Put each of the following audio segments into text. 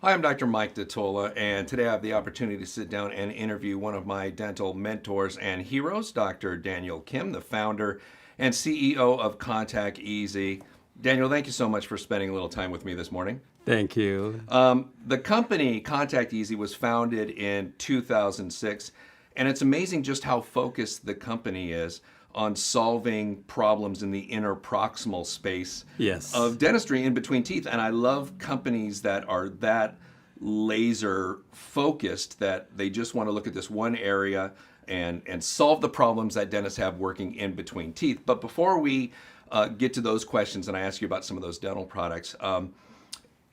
Hi, I'm Dr. Mike Datola, and today I have the opportunity to sit down and interview one of my dental mentors and heroes, Dr. Daniel Kim, the founder and CEO of Contact Easy. Daniel, thank you so much for spending a little time with me this morning. Thank you. The company Contact Easy was founded in 2006, and it's amazing just how focused the company is on solving problems in the interproximal space Yes. of dentistry in between teeth. And I love companies that are that laser focused that they just want to look at this one area and solve the problems that dentists have working in between teeth. But before we get to those questions and I ask you about some of those dental products,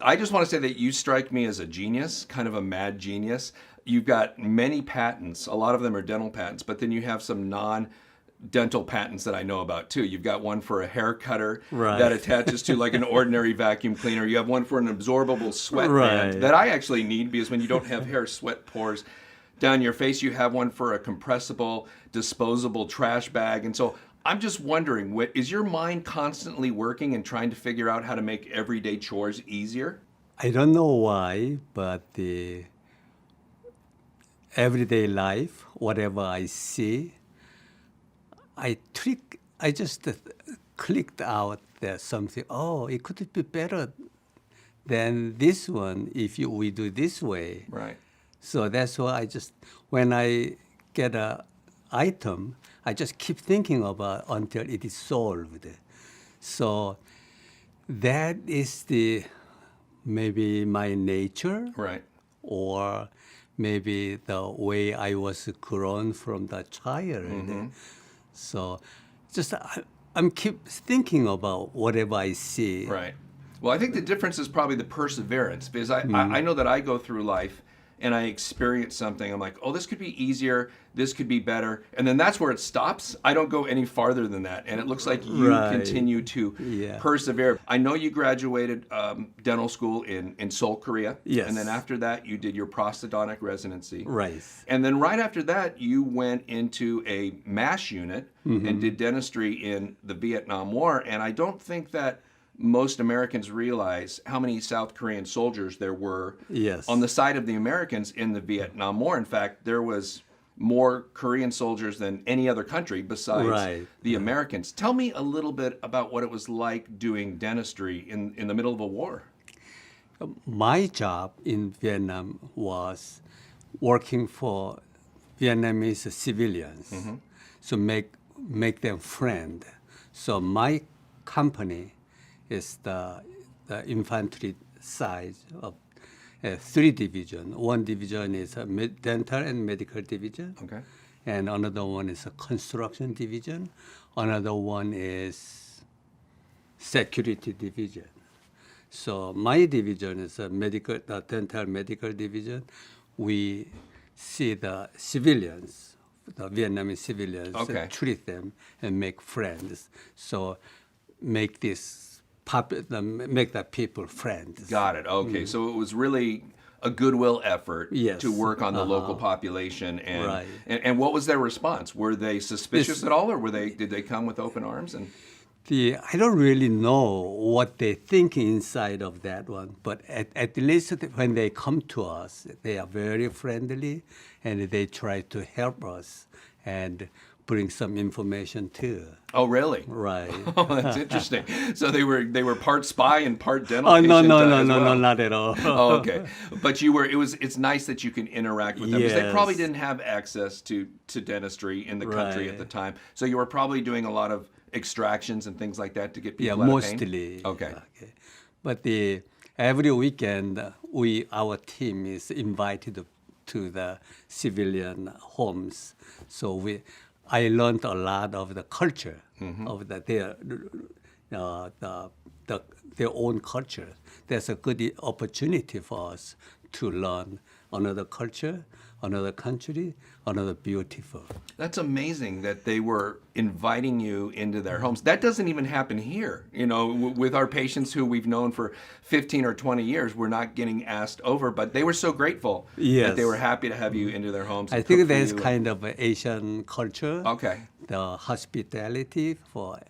I just want to say that you strike me as a genius, kind of a mad genius. You've got many patents, a lot of them are dental patents, but then you have some non-dental patents that I know about too. You've got one for a hair cutter Right. that attaches to like an ordinary vacuum cleaner. You have one for an absorbable sweatband Right. that I actually need because when you don't have hair sweat pores down your face, you have one for a compressible, disposable trash bag. And so I'm just wondering, is your mind constantly working and trying to figure out how to make everyday chores easier? I don't know why, but the everyday life, whatever I see, I just clicked out there something. Oh, it could be better than this one if we do this way. Right. So that's why when I get a item, I just keep thinking about until it is solved. So that is maybe my nature, Right. or maybe the way I was grown from the child. So I'm keep thinking about whatever I see. Right. Well, I think the difference is probably the perseverance because I know that I go through life and I experience something. I'm like, oh, this could be easier. This could be better. And then that's where it stops. I don't go any farther than that. And it looks like you Right. continue to Yeah. persevere. I know you graduated dental school in Seoul, Korea. Yes. And then after that, you did your prosthodontic residency. Right. And then right after that, you went into a MASH unit and did dentistry in the Vietnam War. And I don't think that most Americans realize how many South Korean soldiers there were Yes. on the side of the Americans in the Vietnam War. In fact, there was more Korean soldiers than any other country besides Right. the Americans. Tell me a little bit about what it was like doing dentistry in the middle of a war. My job in Vietnam was working for Vietnamese civilians, so make them friend. So my company is the infantry side of three division. One division is a dental and medical division, Okay. and another one is a construction division. Another one is security division. So my division is the dental medical division. We see the civilians, the Vietnamese civilians, Okay. treat them and make friends. So make make the people friends. Got it. Okay. So it was really a goodwill effort Yes. to work on the local population. And, Right. and what was their response? Were they suspicious at all, or did they come with open arms? And I don't really know what they think inside of that one, but at least when they come to us, they are very friendly and they try to help us and bring some information too. oh, really? Right. Oh, that's interesting. So they were part spy and part dental Oh, patient no, as well. not at all. Oh, okay. But it's nice that you can interact with them because they probably Yes. didn't have access to dentistry in the country at Right. the time. So you were probably doing a lot of extractions and things like that to get Yeah, people out of pain? mostly. Okay. But every weekend, our team is invited to the civilian homes. So I learned a lot of the culture of their own culture. That's a good opportunity for us to learn another culture, another country, another beautiful. That's amazing that they were inviting you into their homes. That doesn't even happen here. You know, with our patients who we've known for 15 or 20 years, we're not getting asked over, but they were so grateful that Yes. they were happy to have you into their homes. I and think cook for that's you. kind of an Asian culture. Okay. The hospitality for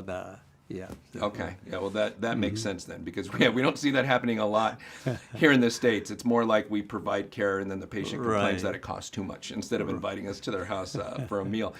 the Yeah. Okay. Yeah. Well, that makes sense then, because we don't see that happening a lot here in the States. It's more like we provide care and then the patient complains Right. that it costs too much instead of inviting us to their house for a meal.